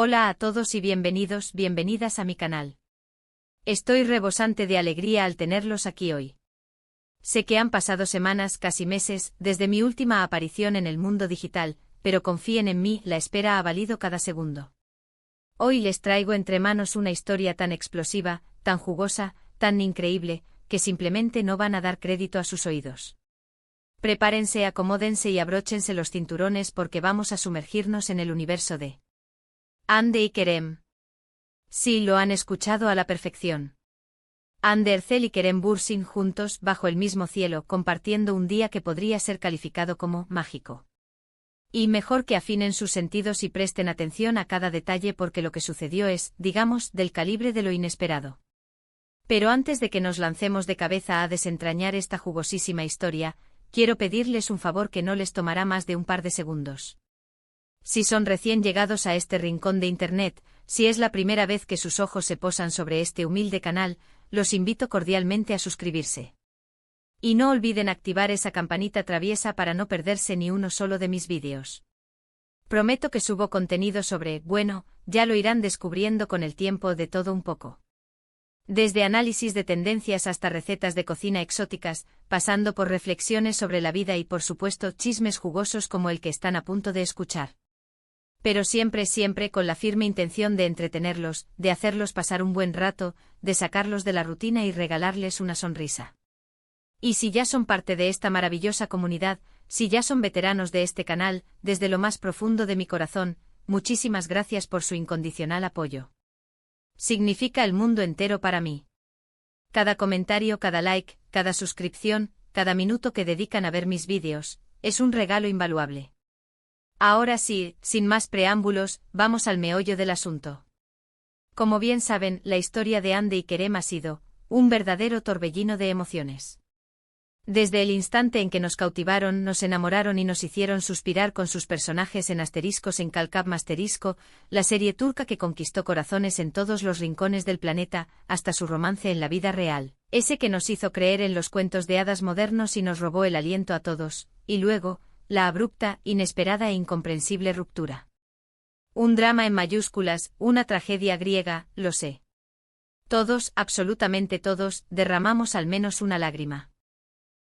Hola a todos y bienvenidos, bienvenidas a mi canal. Estoy rebosante de alegría al tenerlos aquí hoy. Sé que han pasado semanas, casi meses, desde mi última aparición en el mundo digital, pero confíen en mí, la espera ha valido cada segundo. Hoy les traigo entre manos una historia tan explosiva, tan jugosa, tan increíble, que simplemente no van a dar crédito a sus oídos. Prepárense, acomódense y abróchense los cinturones porque vamos a sumergirnos en el universo de Hande y Kerem. Sí, lo han escuchado a la perfección. Hande Erçel y Kerem Bürsin juntos, bajo el mismo cielo, compartiendo un día que podría ser calificado como mágico. Y mejor que afinen sus sentidos y presten atención a cada detalle porque lo que sucedió es, digamos, del calibre de lo inesperado. Pero antes de que nos lancemos de cabeza a desentrañar esta jugosísima historia, quiero pedirles un favor que no les tomará más de un par de segundos. Si son recién llegados a este rincón de Internet, si es la primera vez que sus ojos se posan sobre este humilde canal, los invito cordialmente a suscribirse. Y no olviden activar esa campanita traviesa para no perderse ni uno solo de mis vídeos. Prometo que subo contenido sobre, bueno, ya lo irán descubriendo con el tiempo, de todo un poco. Desde análisis de tendencias hasta recetas de cocina exóticas, pasando por reflexiones sobre la vida y por supuesto chismes jugosos como el que están a punto de escuchar. Pero siempre con la firme intención de entretenerlos, de hacerlos pasar un buen rato, de sacarlos de la rutina y regalarles una sonrisa. Y si ya son parte de esta maravillosa comunidad, si ya son veteranos de este canal, desde lo más profundo de mi corazón, muchísimas gracias por su incondicional apoyo. Significa el mundo entero para mí. Cada comentario, cada like, cada suscripción, cada minuto que dedican a ver mis vídeos, es un regalo invaluable. Ahora sí, sin más preámbulos, vamos al meollo del asunto. Como bien saben, la historia de Hande y Kerem ha sido un verdadero torbellino de emociones. Desde el instante en que nos cautivaron, nos enamoraron y nos hicieron suspirar con sus personajes en Asteriscos en Calcap Masterisco, la serie turca que conquistó corazones en todos los rincones del planeta, hasta su romance en la vida real, ese que nos hizo creer en los cuentos de hadas modernos y nos robó el aliento a todos, y luego, la abrupta, inesperada e incomprensible ruptura. Un drama en mayúsculas, una tragedia griega, lo sé. Todos, absolutamente todos, derramamos al menos una lágrima.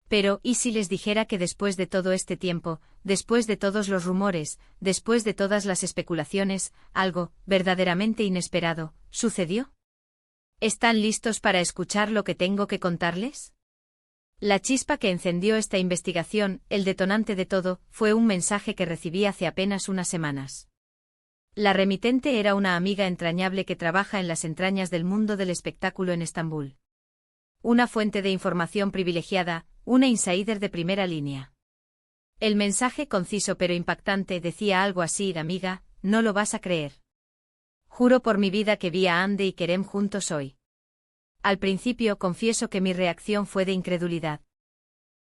Pero, ¿y si les dijera que después de todo este tiempo, después de todos los rumores, después de todas las especulaciones, algo, verdaderamente inesperado, sucedió? ¿Están listos para escuchar lo que tengo que contarles? La chispa que encendió esta investigación, el detonante de todo, fue un mensaje que recibí hace apenas unas semanas. La remitente era una amiga entrañable que trabaja en las entrañas del mundo del espectáculo en Estambul. Una fuente de información privilegiada, una insider de primera línea. El mensaje, conciso pero impactante, decía algo así: amiga, no lo vas a creer. Juro por mi vida que vi a Hande y Kerem juntos hoy. Al principio confieso que mi reacción fue de incredulidad.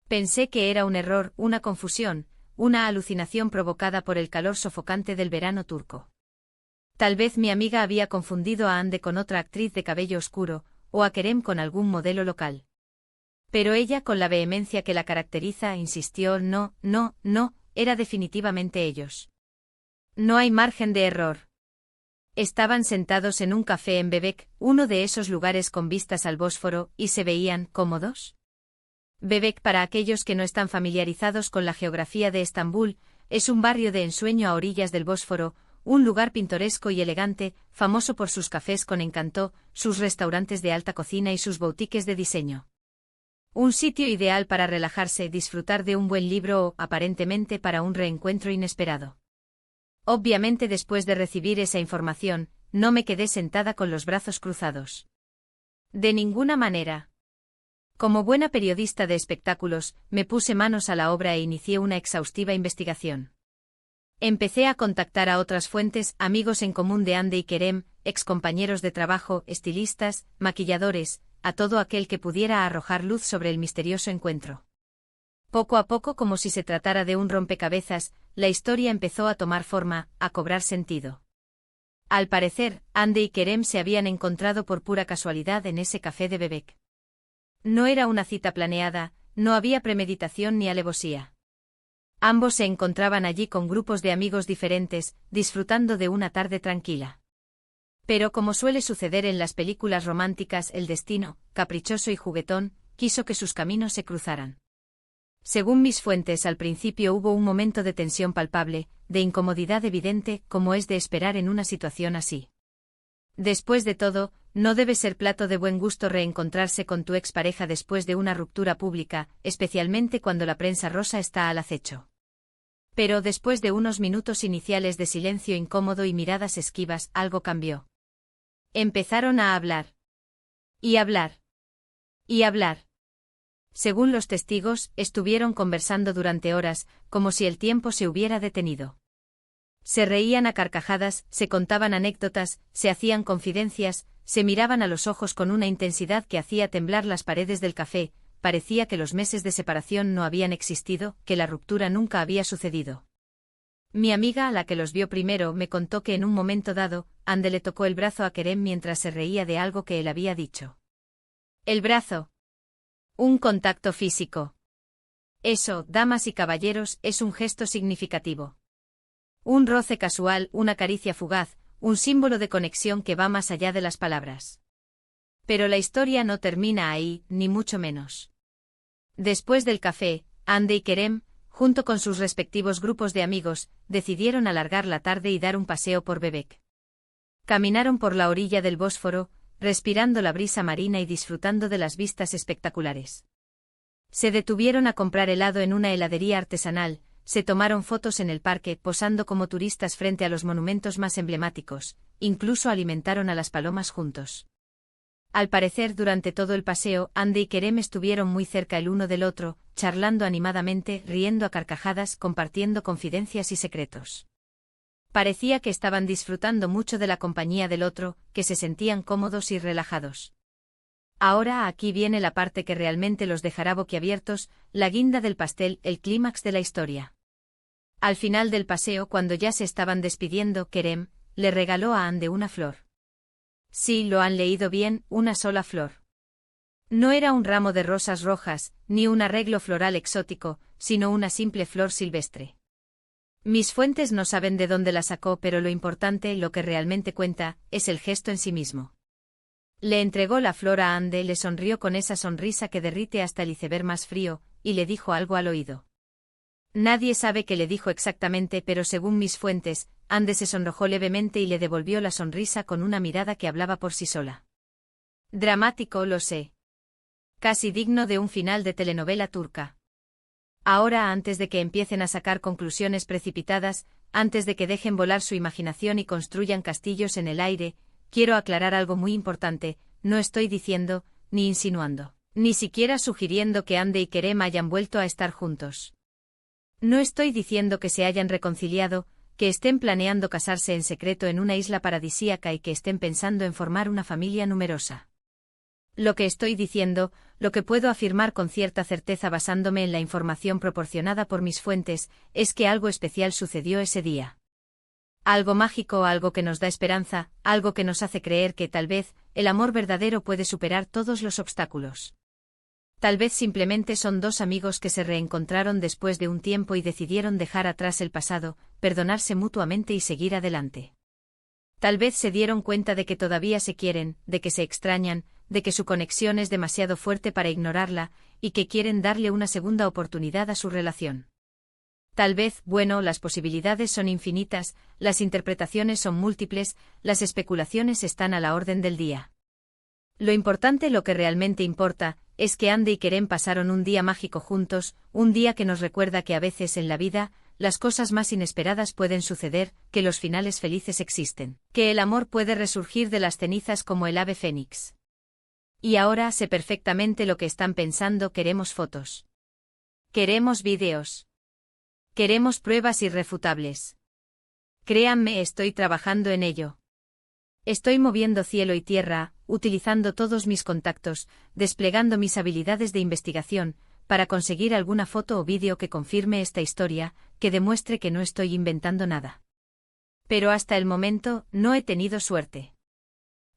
Pensé que era un error, una confusión, una alucinación provocada por el calor sofocante del verano turco. Tal vez mi amiga había confundido a Hande con otra actriz de cabello oscuro, o a Kerem con algún modelo local. Pero ella, con la vehemencia que la caracteriza, insistió: no, era definitivamente ellos. No hay margen de error. Estaban sentados en un café en Bebek, uno de esos lugares con vistas al Bósforo, y se veían cómodos. Bebek, para aquellos que no están familiarizados con la geografía de Estambul, es un barrio de ensueño a orillas del Bósforo, un lugar pintoresco y elegante, famoso por sus cafés con encanto, sus restaurantes de alta cocina y sus boutiques de diseño. Un sitio ideal para relajarse, disfrutar de un buen libro o, aparentemente, para un reencuentro inesperado. Obviamente, después de recibir esa información, no me quedé sentada con los brazos cruzados. De ninguna manera. Como buena periodista de espectáculos, me puse manos a la obra e inicié una exhaustiva investigación. Empecé a contactar a otras fuentes, amigos en común de Hande y Kerem, excompañeros de trabajo, estilistas, maquilladores, a todo aquel que pudiera arrojar luz sobre el misterioso encuentro. Poco a poco, como si se tratara de un rompecabezas, la historia empezó a tomar forma, a cobrar sentido. Al parecer, Hande y Kerem se habían encontrado por pura casualidad en ese café de Bebek. No era una cita planeada, no había premeditación ni alevosía. Ambos se encontraban allí con grupos de amigos diferentes, disfrutando de una tarde tranquila. Pero como suele suceder en las películas románticas, el destino, caprichoso y juguetón, quiso que sus caminos se cruzaran. Según mis fuentes, al principio hubo un momento de tensión palpable, de incomodidad evidente, como es de esperar en una situación así. Después de todo, no debe ser plato de buen gusto reencontrarse con tu expareja después de una ruptura pública, especialmente cuando la prensa rosa está al acecho. Pero después de unos minutos iniciales de silencio incómodo y miradas esquivas, algo cambió. Empezaron a hablar. Y hablar. Y hablar. Según los testigos, estuvieron conversando durante horas, como si el tiempo se hubiera detenido. Se reían a carcajadas, se contaban anécdotas, se hacían confidencias, se miraban a los ojos con una intensidad que hacía temblar las paredes del café. Parecía que los meses de separación no habían existido, que la ruptura nunca había sucedido. Mi amiga, a la que los vio primero, me contó que en un momento dado, Ande le tocó el brazo a Kerem mientras se reía de algo que él había dicho. El brazo. Un contacto físico. Eso, damas y caballeros, es un gesto significativo. Un roce casual, una caricia fugaz, un símbolo de conexión que va más allá de las palabras. Pero la historia no termina ahí, ni mucho menos. Después del café, Ande y Kerem, junto con sus respectivos grupos de amigos, decidieron alargar la tarde y dar un paseo por Bebek. Caminaron por la orilla del Bósforo, respirando la brisa marina y disfrutando de las vistas espectaculares. Se detuvieron a comprar helado en una heladería artesanal, se tomaron fotos en el parque, posando como turistas frente a los monumentos más emblemáticos, incluso alimentaron a las palomas juntos. Al parecer, durante todo el paseo, Ande y Kerem estuvieron muy cerca el uno del otro, charlando animadamente, riendo a carcajadas, compartiendo confidencias y secretos. Parecía que estaban disfrutando mucho de la compañía del otro, que se sentían cómodos y relajados. Ahora aquí viene la parte que realmente los dejará boquiabiertos, la guinda del pastel, el clímax de la historia. Al final del paseo, cuando ya se estaban despidiendo, Kerem le regaló a Ande una flor. Sí, lo han leído bien, una sola flor. No era un ramo de rosas rojas, ni un arreglo floral exótico, sino una simple flor silvestre. Mis fuentes no saben de dónde la sacó, pero lo importante, lo que realmente cuenta, es el gesto en sí mismo. Le entregó la flor a Ande, le sonrió con esa sonrisa que derrite hasta el iceberg más frío, y le dijo algo al oído. Nadie sabe qué le dijo exactamente, pero según mis fuentes, Ande se sonrojó levemente y le devolvió la sonrisa con una mirada que hablaba por sí sola. Dramático, lo sé. Casi digno de un final de telenovela turca. Ahora, antes de que empiecen a sacar conclusiones precipitadas, antes de que dejen volar su imaginación y construyan castillos en el aire, quiero aclarar algo muy importante: no estoy diciendo, ni insinuando, ni siquiera sugiriendo que Ande y Kerem hayan vuelto a estar juntos. No estoy diciendo que se hayan reconciliado, que estén planeando casarse en secreto en una isla paradisíaca y que estén pensando en formar una familia numerosa. Lo que estoy diciendo, lo que puedo afirmar con cierta certeza basándome en la información proporcionada por mis fuentes, es que algo especial sucedió ese día. Algo mágico, algo que nos da esperanza, algo que nos hace creer que tal vez, el amor verdadero puede superar todos los obstáculos. Tal vez simplemente son dos amigos que se reencontraron después de un tiempo y decidieron dejar atrás el pasado, perdonarse mutuamente y seguir adelante. Tal vez se dieron cuenta de que todavía se quieren, de que se extrañan, de que su conexión es demasiado fuerte para ignorarla, y que quieren darle una segunda oportunidad a su relación. Tal vez, bueno, las posibilidades son infinitas, las interpretaciones son múltiples, las especulaciones están a la orden del día. Lo importante, lo que realmente importa, es que Ande y Kerem pasaron un día mágico juntos, un día que nos recuerda que a veces en la vida, las cosas más inesperadas pueden suceder, que los finales felices existen, que el amor puede resurgir de las cenizas como el ave fénix. Y ahora sé perfectamente lo que están pensando: queremos fotos. Queremos vídeos. Queremos pruebas irrefutables. Créanme, estoy trabajando en ello. Estoy moviendo cielo y tierra, utilizando todos mis contactos, desplegando mis habilidades de investigación, para conseguir alguna foto o vídeo que confirme esta historia, que demuestre que no estoy inventando nada. Pero hasta el momento, no he tenido suerte.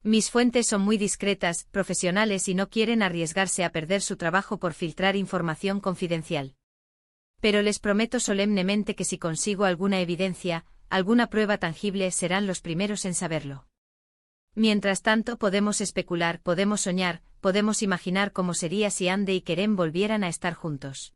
Mis fuentes son muy discretas, profesionales y no quieren arriesgarse a perder su trabajo por filtrar información confidencial. Pero les prometo solemnemente que si consigo alguna evidencia, alguna prueba tangible, serán los primeros en saberlo. Mientras tanto podemos especular, podemos soñar, podemos imaginar cómo sería si Andy y Kerem volvieran a estar juntos.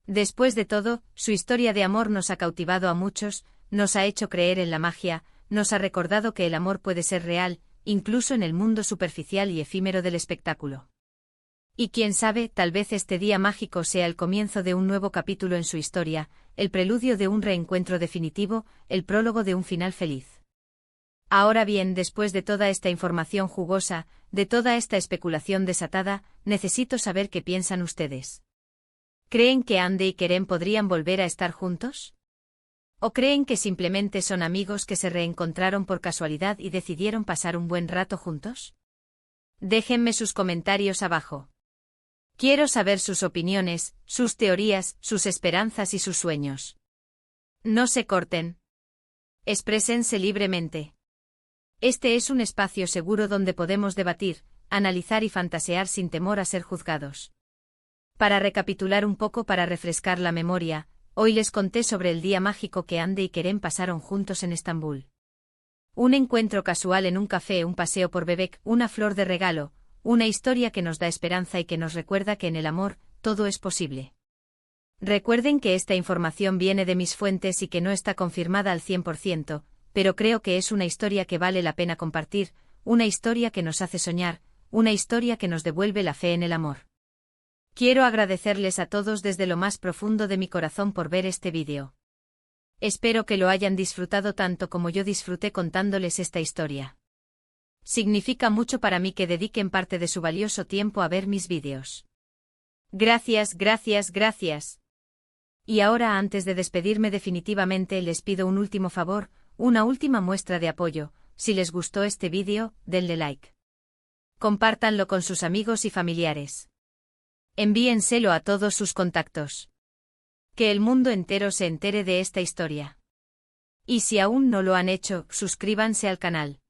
Después de todo, su historia de amor nos ha cautivado a muchos, nos ha hecho creer en la magia, nos ha recordado que el amor puede ser real, incluso en el mundo superficial y efímero del espectáculo. Y quién sabe, tal vez este día mágico sea el comienzo de un nuevo capítulo en su historia, el preludio de un reencuentro definitivo, el prólogo de un final feliz. Ahora bien, después de toda esta información jugosa, de toda esta especulación desatada, necesito saber qué piensan ustedes. ¿Creen que Andy y Kerem podrían volver a estar juntos? ¿O creen que simplemente son amigos que se reencontraron por casualidad y decidieron pasar un buen rato juntos? Déjenme sus comentarios abajo. Quiero saber sus opiniones, sus teorías, sus esperanzas y sus sueños. No se corten. Exprésense libremente. Este es un espacio seguro donde podemos debatir, analizar y fantasear sin temor a ser juzgados. Para recapitular un poco, para refrescar la memoria, hoy les conté sobre el día mágico que Andy y Kerem pasaron juntos en Estambul. Un encuentro casual en un café, un paseo por Bebek, una flor de regalo, una historia que nos da esperanza y que nos recuerda que en el amor, todo es posible. Recuerden que esta información viene de mis fuentes y que no está confirmada al 100%, pero creo que es una historia que vale la pena compartir, una historia que nos hace soñar, una historia que nos devuelve la fe en el amor. Quiero agradecerles a todos desde lo más profundo de mi corazón por ver este vídeo. Espero que lo hayan disfrutado tanto como yo disfruté contándoles esta historia. Significa mucho para mí que dediquen parte de su valioso tiempo a ver mis vídeos. Gracias, gracias, gracias. Y ahora, antes de despedirme definitivamente, les pido un último favor, una última muestra de apoyo. Si les gustó este vídeo, denle like. Compártanlo con sus amigos y familiares. Envíenselo a todos sus contactos. Que el mundo entero se entere de esta historia. Y si aún no lo han hecho, suscríbanse al canal.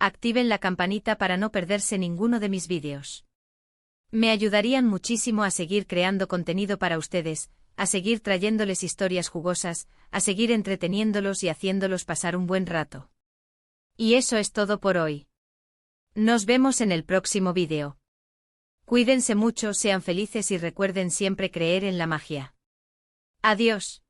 Activen la campanita para no perderse ninguno de mis vídeos. Me ayudarían muchísimo a seguir creando contenido para ustedes, a seguir trayéndoles historias jugosas, a seguir entreteniéndolos y haciéndolos pasar un buen rato. Y eso es todo por hoy. Nos vemos en el próximo vídeo. Cuídense mucho, sean felices y recuerden siempre creer en la magia. Adiós.